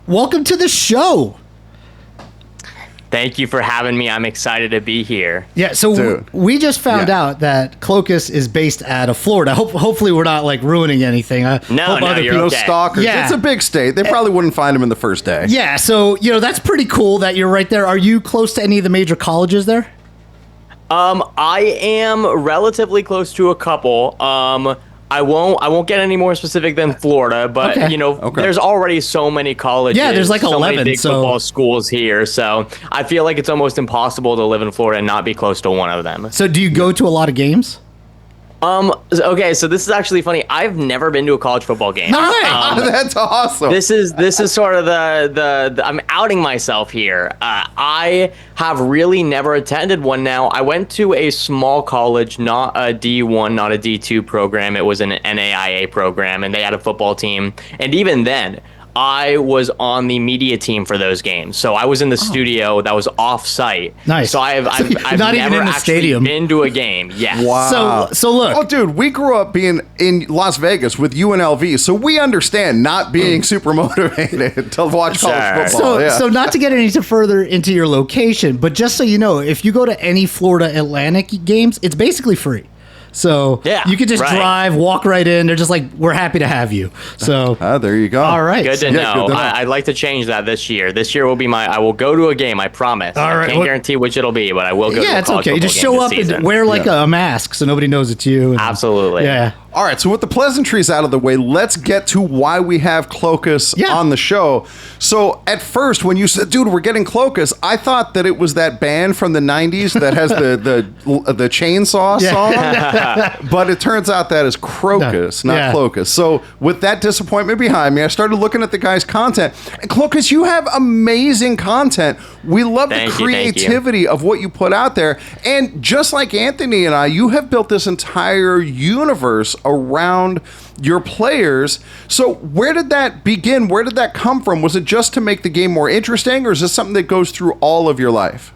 welcome to the show. Thank you for having me. I'm excited to be here. Yeah, so we just found out that Clokus is based out of Florida. Hopefully we're not like ruining anything. No, you're no okay. stalkers. Yeah. It's a big state. They probably wouldn't find him in the first day. Yeah, so that's pretty cool that you're right there. Are you close to any of the major colleges there? I am relatively close to a couple. I won't get any more specific than Florida, but there's already so many colleges. Yeah, there's like so 11 many big football schools here, so I feel like it's almost impossible to live in Florida and not be close to one of them. So do you go to a lot of games? Okay, so this is actually funny. I've never been to a college football game. No way! That's awesome. This is sort of the I'm outing myself here. I have really never attended one now. I went to a small college, not a D1, not a D2 program. It was an NAIA program, and they had a football team. And even then, I was on the media team for those games, so I was in the studio that was off-site. Nice. So I've not never even in the actually stadium. been to a game. Yes. Wow. So look. Oh, dude, we grew up being in Las Vegas with UNLV, so we understand not being super motivated to watch college football. So not to get any further into your location, but just so you know, if you go to any Florida Atlantic games, it's basically free. So you could just drive, walk right in. They're just like, we're happy to have you. So there you go. All right. Good to know. I'd like to change that this year. This year will be I will go to a game, I promise. All right. I can't guarantee which it'll be, but I will go to a college it's okay. Just show up and wear like a mask so nobody knows it's you. Absolutely. Yeah. All right, so with the pleasantries out of the way, let's get to why we have Clokus on the show. So at first, when you said, dude, we're getting Clokus, I thought that it was that band from the 90s that has the chainsaw song. But it turns out that is Crocus, not Clokus. So with that disappointment behind me, I started looking at the guy's content. And Clokus, you have amazing content. We love the creativity of what you put out there. And just like Anthony and I, you have built this entire universe around your players. So where did that begin? Where did that come from? Was it just to make the game more interesting, or is this something that goes through all of your life?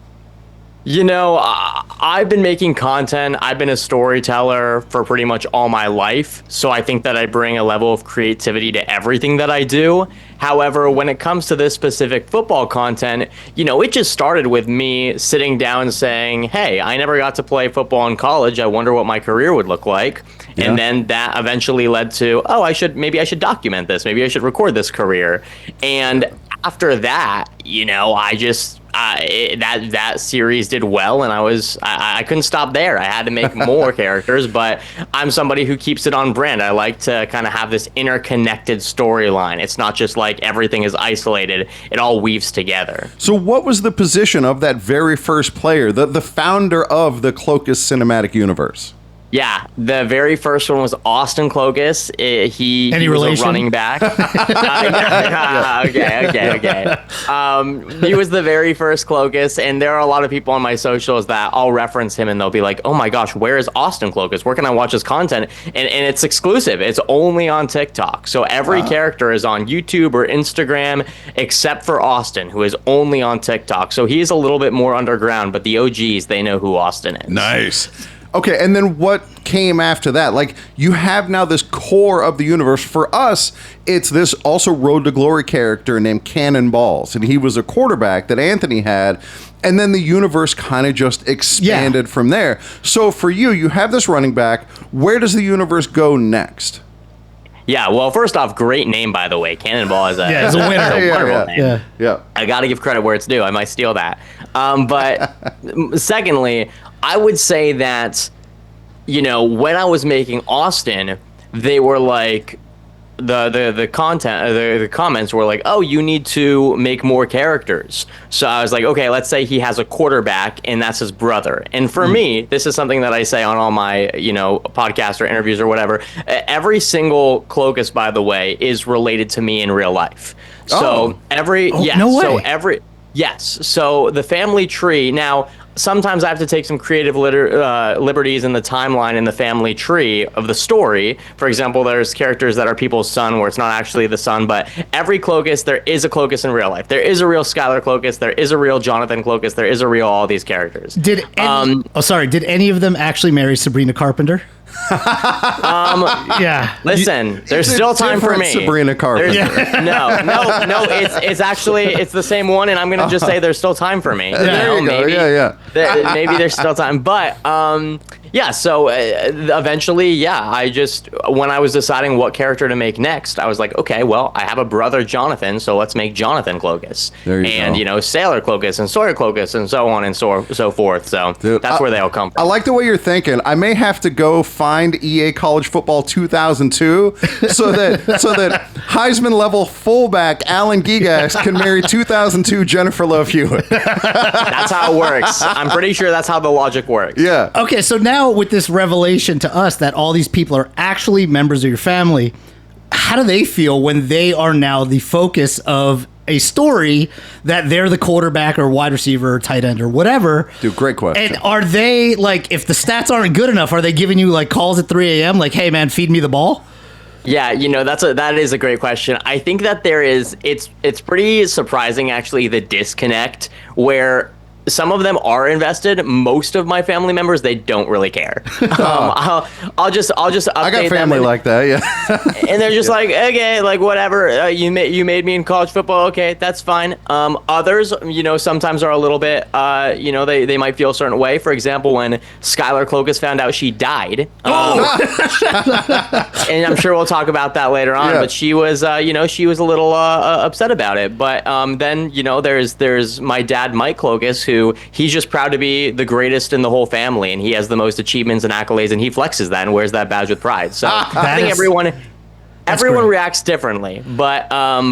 You know, I've been making content. I've been a storyteller for pretty much all my life. So I think that I bring a level of creativity to everything that I do. However, when it comes to this specific football content, it just started with me sitting down saying, hey, I never got to play football in college. I wonder what my career would look like. Yeah. And then that eventually led to, maybe I should document this. Maybe I should record this career. And after that, I just that series did well, and I couldn't stop there. I had to make more characters, but I'm somebody who keeps it on brand. I like to kind of have this interconnected storyline. It's not just like everything is isolated. It all weaves together. So what was the position of that very first player, the founder of the Clokus Cinematic Universe? Yeah, the very first one was Austin Clokus. He was a running back. Okay. He was the very first Clokus, and there are a lot of people on my socials that I'll reference him, and they'll be like, oh my gosh, where is Austin Clokus? Where can I watch his content? And it's exclusive. It's only on TikTok. So every character is on YouTube or Instagram, except for Austin, who is only on TikTok. So he's a little bit more underground, but the OGs, they know who Austin is. Nice. Okay, and then what came after that? Like, you have now this core of the universe. For us, it's this also Road to Glory character named Cannonballs, and he was a quarterback that Anthony had, and then the universe kind of just expanded from there. So for you, you have this running back. Where does the universe go next? Yeah, well, first off, great name, by the way. Cannonball is it's a winner. Wonderful name. Yeah. I got to give credit where it's due. I might steal that. But secondly, I would say that, when I was making Austin, they were like, the comments were like, oh, you need to make more characters. So I was like, okay, let's say he has a quarterback and that's his brother. And for me, this is something that I say on all my, podcasts or interviews or whatever. Every single Clokus, by the way, is related to me in real life. So So the family tree now. Sometimes I have to take some creative liberties in the timeline in the family tree of the story. For example, there's characters that are people's son where it's not actually the son, but every Clokus, there is a Clokus in real life. There is a real Skylar Clokus. There is a real Jonathan Clokus. There is a real all these characters. Did any of them actually marry Sabrina Carpenter? Yeah. Listen, there's still time for me. Sabrina Carpenter. No. It's the same one, and I'm gonna just say there's still time for me. There you go. Maybe there's still time, but yeah. So eventually, when I was deciding what character to make next, I was like, okay, well, I have a brother, Jonathan, so let's make Jonathan Clokus, Sailor Clokus and Sawyer Clokus, and so on and so forth. So that's where they all come from. I like the way you're thinking. I may have to go find EA College Football 2002 so that Heisman level fullback Alan Gigas can marry 2002 Jennifer Love Hewitt. That's how it works. I'm pretty sure that's how the logic works. Yeah. Okay, so now with this revelation to us that all these people are actually members of your family, how do they feel when they are now the focus of a story that they're the quarterback or wide receiver or tight end or whatever? Dude, great question. And are they, like, if the stats aren't good enough, are they giving you, like, calls at 3 a.m. like, hey, man, feed me the ball? Yeah, that is a great question. I think that it's pretty surprising, actually, the disconnect where some of them are invested. Most of my family members, they don't really care. I'll just update I got family them like that, yeah. and they're just like, okay, like whatever. You made me in college football. Okay, that's fine. Others, sometimes are a little bit, they might feel a certain way. For example, when Skylar Clokus found out she died, and I'm sure we'll talk about that later on. Yeah. But she was, she was a little upset about it. But then, there's my dad, Mike Clokus, who he's just proud to be the greatest in the whole family, and he has the most achievements and accolades, and he flexes that and wears that badge with pride. So I think everyone reacts differently, but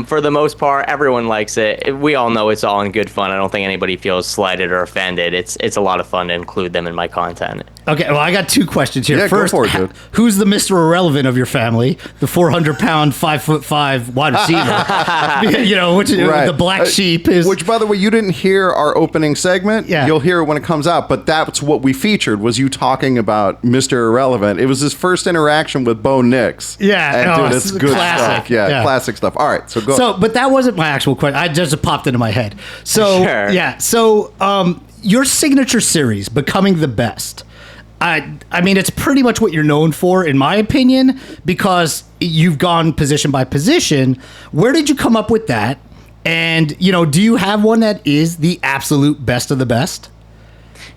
for the most part, everyone likes it. We all know it's all in good fun. I don't think anybody feels slighted or offended. It's a lot of fun to include them in my content. Okay, well, I got two questions here. Yeah, first, go for it, dude. Who's the Mr. Irrelevant of your family? The 400-pound, 5'5" wide receiver, which right. The black sheep is. Which, by the way, you didn't hear our opening segment. Yeah. You'll hear it when it comes out. But that's what we featured, was you talking about Mr. Irrelevant. It was his first interaction with Bo Nix. Yeah, and dude, it's good classic. stuff. Yeah, classic stuff. All right, so go. So, but that wasn't my actual question. I just popped into my head. So, sure. Yeah. So, your signature series, Becoming the Best. I mean, it's pretty much what you're known for, in my opinion, because you've gone position by position. Where did you come up with that? And, do you have one that is the absolute best of the best?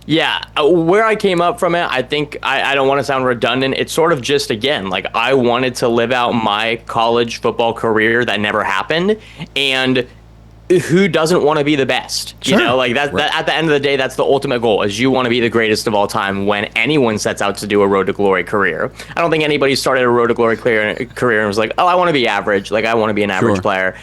Yeah, where I came up from it, I think, I don't want to sound redundant. It's sort of just, again, like I wanted to live out my college football career that never happened. And who doesn't want to be the best? Sure. That at the end of the day, that's the ultimate goal, is you want to be the greatest of all time when anyone sets out to do a road to glory career. I don't think anybody started a road to glory career and was like, oh, I want to be average. Like, I want to be an average player.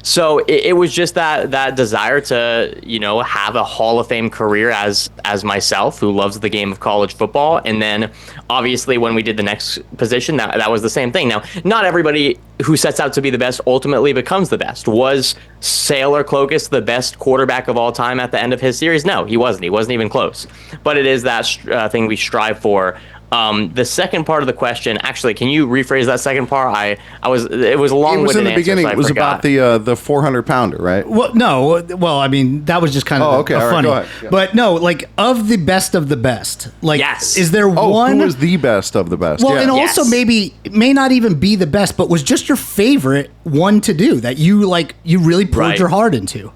So it was just that desire to, have a Hall of Fame career as myself, who loves the game of college football. And then obviously when we did the next position, that was the same thing. Now, not everybody who sets out to be the best ultimately becomes the best. Was Sailor Clokus the best quarterback of all time at the end of his series? No, he wasn't. He wasn't even close. But it is that thing we strive for. The second part of the question, actually, can you rephrase that second part? It was a long-winded answer. It was in the beginning. It was about the 400-pounder, right? Well, no. Well, I mean, that was just kind of funny. Right, go ahead. Yeah. But no, like, of the best of the best, like, yes. Is there one? Who was the best of the best? Well, and also maybe may not even be the best, but was just your favorite one to do that you really poured your heart into.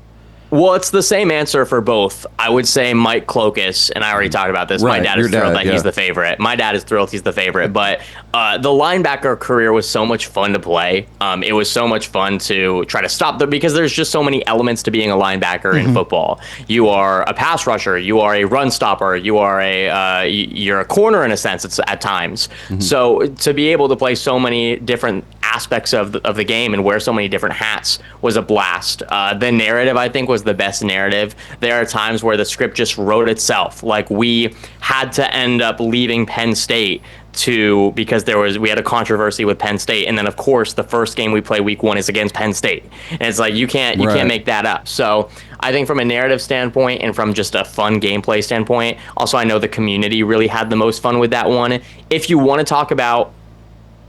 Well, it's the same answer for both. I would say Mike Clokus, and I already talked about this. Right, my dad is thrilled that he's the favorite. My dad is thrilled he's the favorite. But the linebacker career was so much fun to play. It was so much fun to try to stop them, because there's just so many elements to being a linebacker in football. You are a pass rusher. You are a run stopper. You are you're a corner in a sense. It's at times. So to be able to play so many different aspects of the game and wear so many different hats was a blast. The narrative, I think, was the best narrative. There are times where the script just wrote itself. Like, we had to end up leaving Penn State because we had a controversy with Penn State, and then of course the first game we play week 1 is against Penn State, and it's like you can't make that up. So I think from a narrative standpoint and from just a fun gameplay standpoint, also I know the community really had the most fun with that one. If you want to talk about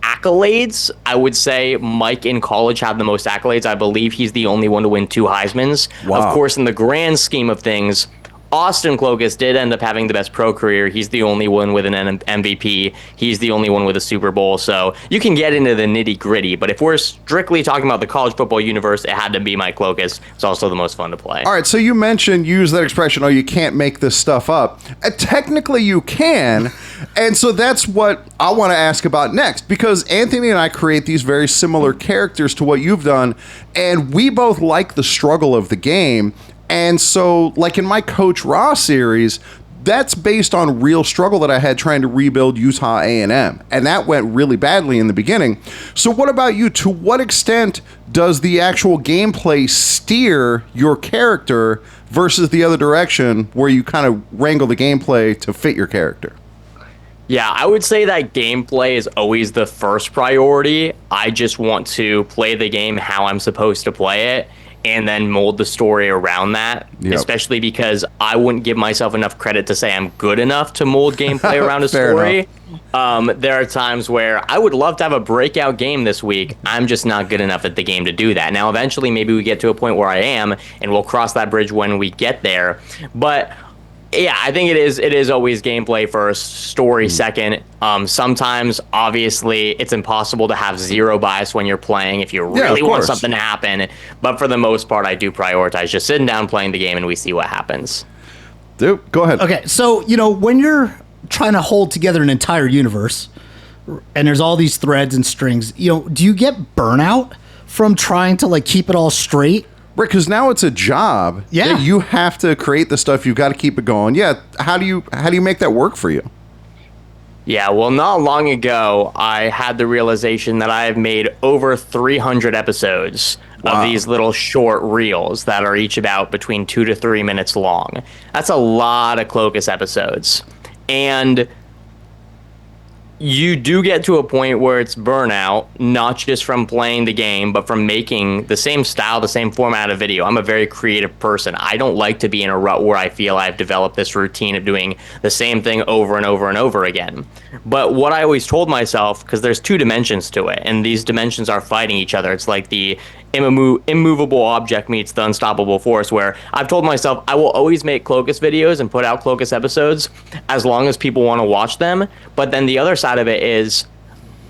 accolades, I would say Mike in college had the most accolades. I believe he's the only one to win 2 Heismans. Wow. Of course, in the grand scheme of things, Austin Clokus did end up having the best pro career. He's the only one with an MVP. He's the only one with a Super Bowl. So you can get into the nitty gritty. But if we're strictly talking about the college football universe, it had to be Mike Clokus. It's also the most fun to play. All right, so you use that expression, oh, you can't make this stuff up. Technically, you can. And so that's what I want to ask about next, because Anthony and I create these very similar characters to what you've done, and we both like the struggle of the game. And so, like in my Coach Ross series, that's based on real struggle that I had trying to rebuild Utah A&M. And that went really badly in the beginning. So what about you? To what extent does the actual gameplay steer your character versus the other direction where you kind of wrangle the gameplay to fit your character? Yeah, I would say that gameplay is always the first priority. I just want to play the game how I'm supposed to play it, and then mold the story around that, especially because I wouldn't give myself enough credit to say I'm good enough to mold gameplay around a story. There are times where I would love to have a breakout game this week. I'm just not good enough at the game to do that. Now, eventually, maybe we get to a point where I am, and we'll cross that bridge when we get there. But yeah, I think it is always gameplay first, story second. Sometimes, obviously, it's impossible to have zero bias when you're playing if you really want something to happen. But for the most part, I do prioritize just sitting down, playing the game, and we see what happens. Dude, go ahead. Okay, so, when you're trying to hold together an entire universe, and there's all these threads and strings, do you get burnout from trying to, keep it all straight? Right, because now it's a job. Yeah. You have to create the stuff. You've got to keep it going. Yeah. How do you make that work for you? Yeah, well, not long ago, I had the realization that I have made over 300 episodes of these little short reels that are each about between 2 to 3 minutes long. That's a lot of Clokus episodes. And you do get to a point where it's burnout, not just from playing the game, but from making the same style, the same format of video. I'm a very creative person. I don't like to be in a rut where I feel I've developed this routine of doing the same thing over and over and over again. But what I always told myself, because there's two dimensions to it, and these dimensions are fighting each other. It's like the immovable object meets the unstoppable force, where I've told myself I will always make Clokus videos and put out Clokus episodes as long as people want to watch them. But then the other side of it is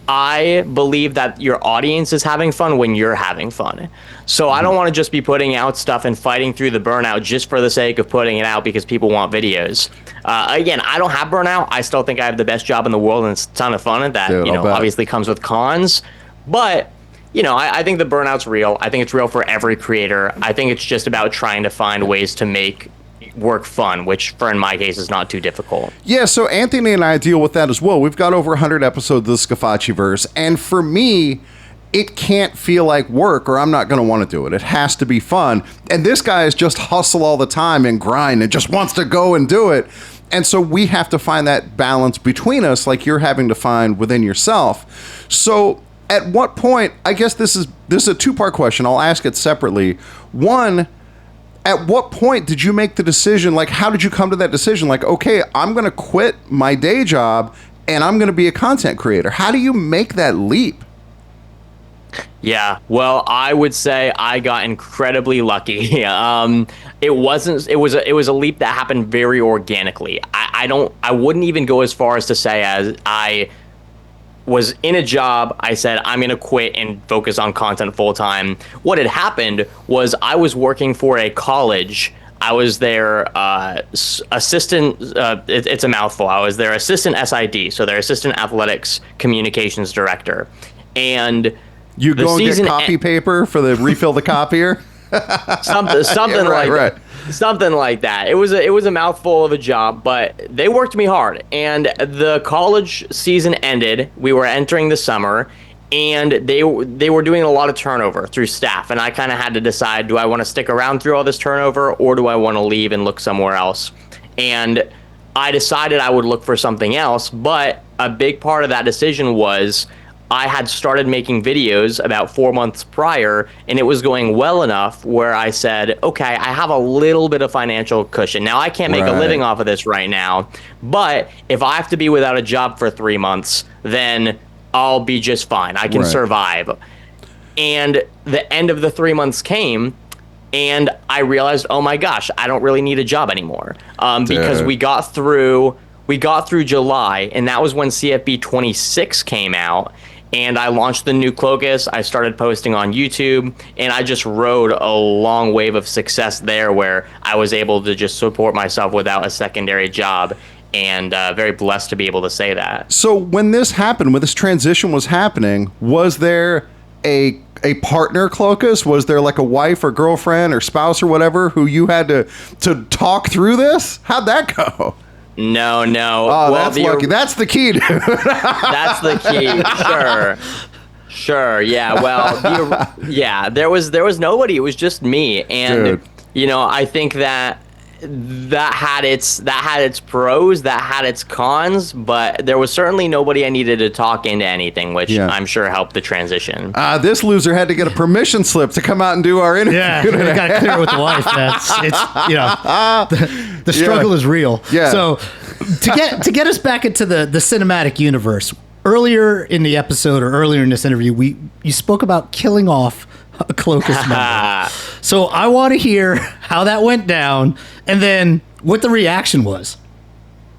I believe that your audience is having fun when you're having fun. So I don't want to just be putting out stuff and fighting through the burnout just for the sake of putting it out because people want videos. Again, I don't have burnout. I still think I have the best job in the world, and it's a ton of fun. And that, obviously comes with cons. But I think the burnout's real. I think it's real for every creator. I think it's just about trying to find ways to make work fun, which in my case is not too difficult. Yeah, so Anthony and I deal with that as well. We've got over 100 episodes of the Scafacciverse, and for me, it can't feel like work or I'm not going to want to do it. It has to be fun. And this guy is just hustle all the time and grind and just wants to go and do it. And so we have to find that balance between us, like you're having to find within yourself. So at what point, I guess this is a two-part question. I'll ask it separately. One, at what point did you make the decision? Like, how did you come to that decision? Like, okay, I'm going to quit my day job and I'm going to be a content creator. How do you make that leap? Yeah, well, I would say I got incredibly lucky. It was a leap that happened very organically. I wouldn't even go as far as to say as I was in a job, I said, I'm going to quit and focus on content full time. What had happened was I was working for a college. I was their assistant, it's a mouthful. I was their assistant SID, so their assistant athletics communications director. And you go and get copy paper for the refill the copier? Something something like that. It was a mouthful of a job, but they worked me hard. And the college season ended. We were entering the summer, and they were doing a lot of turnover through staff. And I kind of had to decide: do I want to stick around through all this turnover, or do I want to leave and look somewhere else? And I decided I would look for something else. But a big part of that decision was I had started making videos about 4 months prior, and it was going well enough where I said, okay, I have a little bit of financial cushion. Now, I can't make a living off of this right now, but if I have to be without a job for 3 months, then I'll be just fine. I can survive. And the end of the 3 months came, And I realized, oh my gosh, I don't really need a job anymore, because we got through July, and that was when CFB 26 came out. And I launched the new Clokus. I started posting on YouTube, and I just rode a long wave of success there where I was able to just support myself without a secondary job, and very blessed to be able to say that. So when this happened, when this transition was happening, was there a partner, Clokus? Was there like a wife or girlfriend or spouse or whatever who you had to talk through this? How'd that go? No. Oh, well, that's lucky. That's the key, dude. That's the key. Sure. Yeah. Well, there was nobody. It was just me. And, dude, I think that had its pros, that had its cons, but there was certainly nobody I needed to talk into anything, which I'm sure helped the transition. This loser had to get a permission slip to come out and do our interview. Yeah, we got to clear it with the wife. The struggle is real. Yeah. So to get us back into the cinematic universe, earlier in the episode or earlier in this interview, you spoke about killing off a Clokus member. So I want to hear how that went down and then what the reaction was.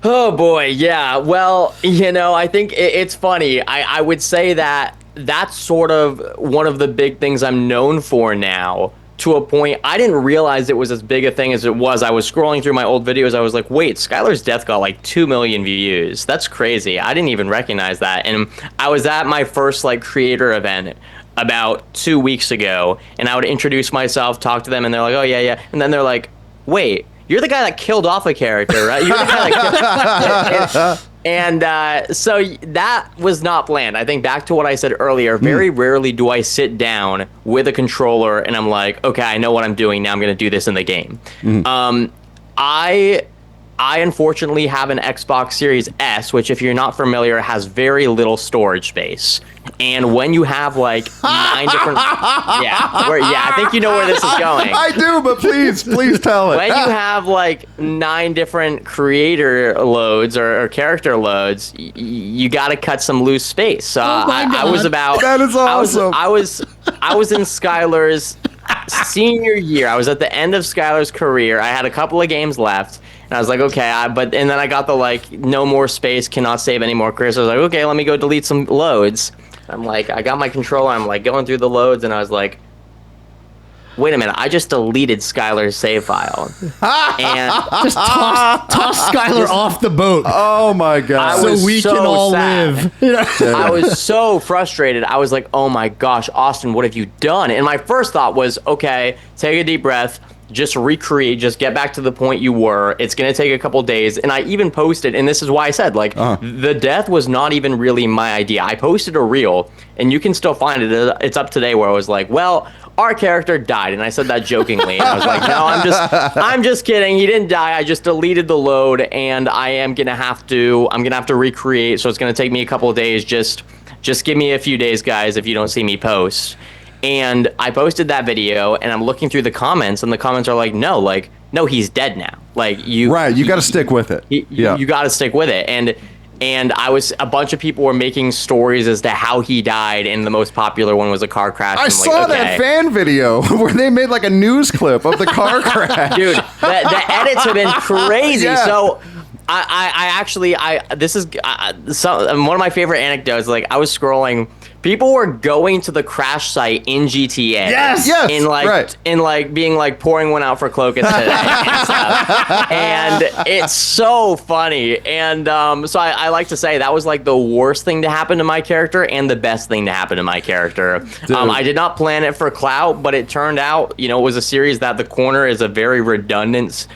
Oh boy, yeah. Well, I think it's funny. I would say that that's sort of one of the big things I'm known for now, to a point I didn't realize it was as big a thing as it was. I was scrolling through my old videos. I was like, wait, Skylar's death got like 2 million views. That's crazy. I didn't even recognize that. And I was at my first creator event about 2 weeks ago, and I would introduce myself, talk to them, and they're like, oh yeah. And then they're like, wait, you're the guy that killed off a character, right? You're the guy that killed... And so that was not planned. I think back to what I said earlier, very rarely do I sit down with a controller and I'm like, okay, I know what I'm doing. Now I'm going to do this in the game. I unfortunately have an Xbox Series S, which if you're not familiar, has very little storage space. And when you have 9 different... I think you know where this is going. I do, but please tell it. When you have 9 different creator loads or character loads, you got to cut some loose space. So I was about... That is awesome. I was in Skylar's senior year. I was at the end of Skylar's career. I had a couple of games left. And I was like, okay, and then I got the no more space, cannot save any more careers. So I was like, okay, let me go delete some loads. I'm like, I got my controller, I'm going through the loads, and I was like, wait a minute, I just deleted Skylar's save file. And just toss Skylar off the boat. Oh my god. So we can all live. I was so frustrated. I was like, oh my gosh, Austin, what have you done? And my first thought was, okay, take a deep breath. Just recreate, just get back to the point you were. It's going to take a couple days. And I even posted, and this is why I said, the death was not even really my idea. I posted a reel, and you can still find it. It's up today, where I was like, well, our character died. And I said that jokingly. And I was like, no, I'm just kidding. He didn't die. I just deleted the load, and I'm going to have to recreate. So it's going to take me a couple of days. Just give me a few days, guys, if you don't see me post. And I posted that video, and I'm looking through the comments, and the comments are like, no, he's dead now. You got to stick with it. You got to stick with it. And a bunch of people were making stories as to how he died, and the most popular one was a car crash. I saw that fan video where they made a news clip of the car crash. Dude, the edits have been crazy. Yeah. So this is one of my favorite anecdotes. I was scrolling. People were going to the crash site in GTA. Yes. In being pouring one out for Clokus today and stuff. And it's so funny. And so I like to say that was the worst thing to happen to my character and the best thing to happen to my character. I did not plan it for clout, but it turned out, it was a series that the corner is a very redundant,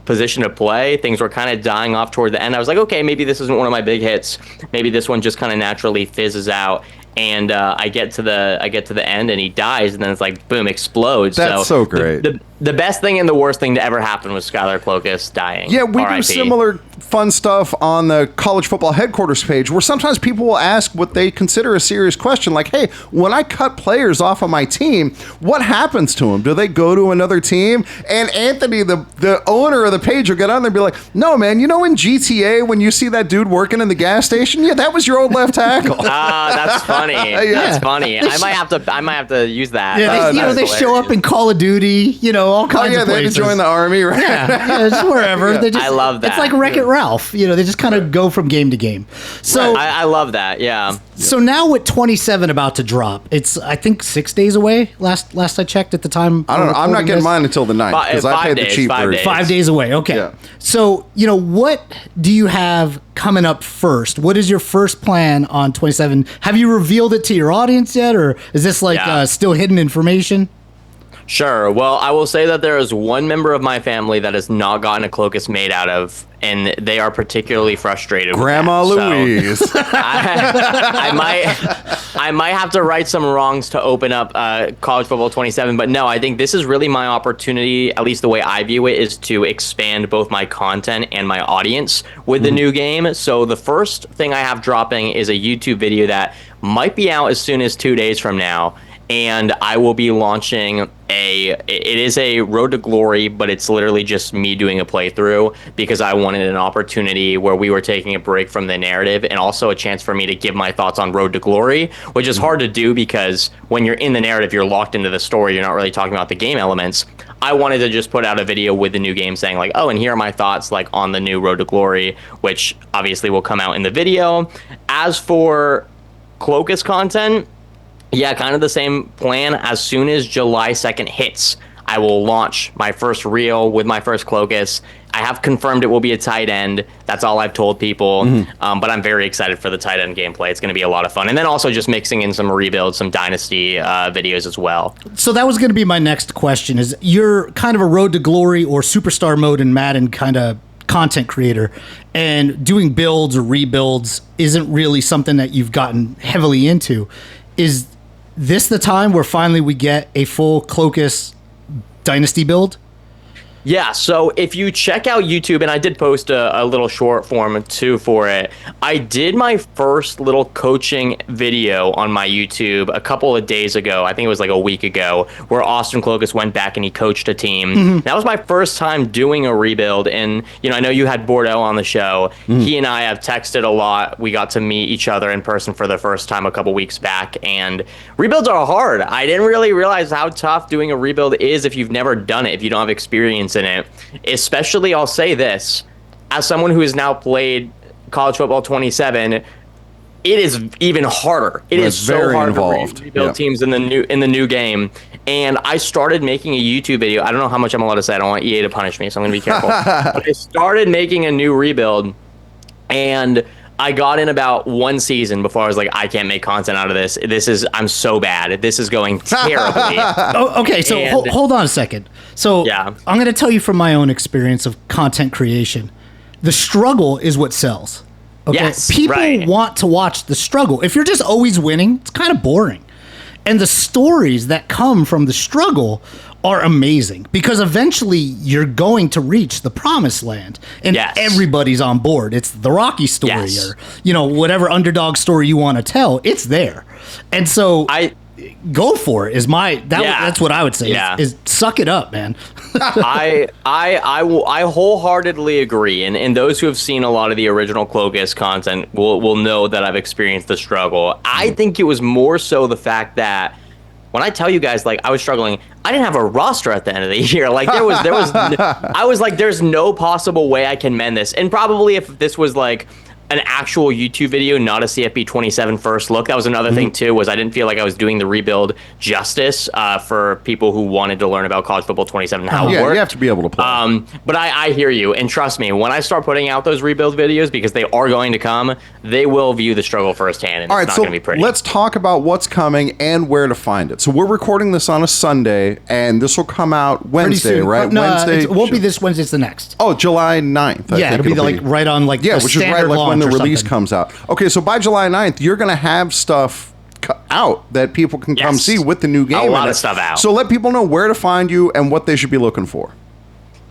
position to play. Things were kind of dying off toward the end. I was like, okay, maybe this isn't one of my big hits. Maybe this one just kind of naturally fizzes out. And I get to the end, and he dies, and then it's boom, explodes. That's so great. The best thing and the worst thing to ever happen was Skylar Clokus dying. Yeah, we do RIP. similar fun stuff on the college football headquarters page where sometimes people will ask what they consider a serious question, like, hey, when I cut players off of my team, what happens to them? Do they go to another team? And Anthony, the owner of the page, will get on there and be like, no, man, you know in GTA when you see that dude working in the gas station? Yeah, that was your old left tackle. That's funny. That's funny. I might have to use that. Yeah, they show up in Call of Duty, all kinds of places. They had to join the army, right? Yeah, just wherever. Yeah. I love that. It's like Wreck-It Ralph. They just kind of go from game to game. So right. I love that. Yeah. So now with 27 about to drop, it's I think 6 days away. Last I checked at the time. I don't know. I'm not getting mine until the 9th because I paid the cheap version. 5 days away. Okay. Yeah. So what do you have coming up first? What is your first plan on 27? Have you revealed it to your audience yet, or is this still hidden information? Sure. Well, I will say that there is one member of my family that has not gotten a Clokus made out of, and they are particularly frustrated. Grandma with that. Louise. So I might have to right some wrongs to open up College Football 27, but no, I think this is really my opportunity, at least the way I view it, is to expand both my content and my audience with the new game. So the first thing I have dropping is a YouTube video that might be out as soon as 2 days from now. And I will be launching it is a Road to Glory, but it's literally just me doing a playthrough because I wanted an opportunity where we were taking a break from the narrative and also a chance for me to give my thoughts on Road to Glory, which is hard to do because when you're in the narrative, you're locked into the story. You're not really talking about the game elements. I wanted to just put out a video with the new game saying like, oh, and here are my thoughts like on the new Road to Glory, which obviously will come out in the video. As for Clokus content, yeah, kind of the same plan. As soon as July 2nd hits, I will launch my first reel with my first Clokus. I have confirmed it will be a tight end. That's all I've told people. But I'm very excited for the tight end gameplay. It's going to be a lot of fun. And then also just mixing in some rebuilds, some Dynasty videos as well. So that was going to be my next question is you're kind of a Road to Glory or Superstar Mode in Madden kind of content creator, and doing builds or rebuilds isn't really something that you've gotten heavily into. Is this the time where finally we get a full Clokus Dynasty build? Yeah, so if you check out YouTube, and I did post a little short form too for it, I did my first little coaching video on my YouTube a couple of days ago. I think it was like a week ago, where Austin Clokus went back and he coached a team. That was my first time doing a rebuild, and I know you had Bordeaux on the show. He and I have texted a lot. We got to meet each other in person for the first time a couple weeks back, and rebuilds are hard. I didn't really realize how tough doing a rebuild is if you've never done it, if you don't have experience in it. Especially, I'll say this, as someone who has now played College Football 27, it is even harder. It is so hard to rebuild teams in the new game. And I started making a YouTube video. I don't know how much I'm allowed to say. I don't want EA to punish me, so I'm going to be careful. But I started making a new rebuild, and I got in about one season before I was like, I can't make content out of this. I'm so bad. This is going terribly. Okay, so hold on a second. So yeah. I'm going to tell you from my own experience of content creation. The struggle is what sells. Okay? Yes, people want to watch the struggle. If you're just always winning, it's kind of boring. And the stories that come from the struggle are amazing because eventually you're going to reach the promised land and everybody's on board. It's the Rocky story or, whatever underdog story you want to tell, it's there. And so go for it that's what I would say is suck it up, man. I wholeheartedly agree. And those who have seen a lot of the original Clokus content will know that I've experienced the struggle. I think it was more so the fact that when I tell you guys, like, I was struggling, I didn't have a roster at the end of the year. Like, I was like, there's no possible way I can mend this. And probably if this was like an actual YouTube video, not a CFB 27 first look. That was another thing too, was I didn't feel like I was doing the rebuild justice for people who wanted to learn about College Football 27 and how it worked. You have to be able to play. But I hear you, and trust me, when I start putting out those rebuild videos, because they are going to come, they will view the struggle firsthand, and it's not going to be pretty. Let's talk about what's coming and where to find it. So we're recording this on a Sunday, and this will come out Wednesday, right? No, Wednesday. It won't be this Wednesday, it's the next. Oh, July 9th. Yeah, it'll be like right on like which is right like when the release comes out. Okay, so by July 9th, you're going to have stuff out that people can come see with the new game. A lot of stuff out. So let people know where to find you and what they should be looking for.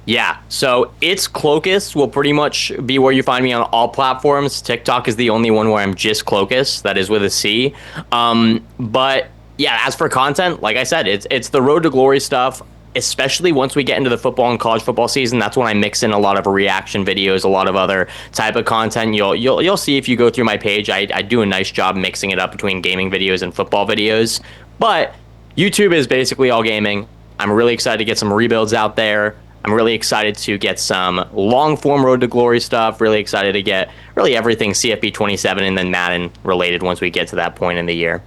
Yeah, so it's Clokus will pretty much be where you find me on all platforms. TikTok is the only one where I'm just Clokus, that is with a C. But yeah, as for content, like I said, it's the Road to Glory stuff. Especially once we get into the football and college football season, that's when I mix in a lot of reaction videos, a lot of other type of content. You'll see if you go through my page, I do a nice job mixing it up between gaming videos and football videos. But YouTube is basically all gaming. I'm really excited to get some rebuilds out there. I'm really excited to get some long-form Road to Glory stuff. Really excited to get really everything CFB 27 and then Madden related once we get to that point in the year.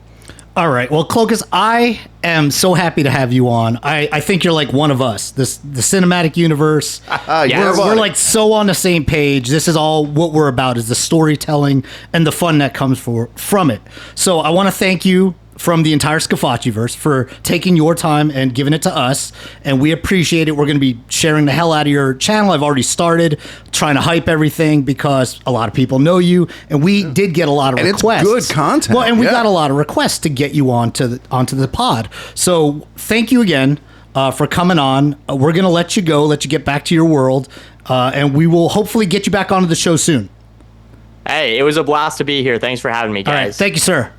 All right. Well, Clokus, I am so happy to have you on. I think you're like one of us. The cinematic universe. We're like so on the same page. This is all what we're about, is the storytelling and the fun that comes from it. So I want to thank you from the entire Scafacciverse for taking your time and giving it to us, and we appreciate it. We're going to be sharing the hell out of your channel. I've already started trying to hype everything because a lot of people know you, and we did get a lot of requests. And it's good content. Well, and we got a lot of requests to get you onto the pod. So thank you again for coming on. We're going to let you go, let you get back to your world, and we will hopefully get you back onto the show soon. Hey, it was a blast to be here. Thanks for having me, guys. All right, thank you, sir.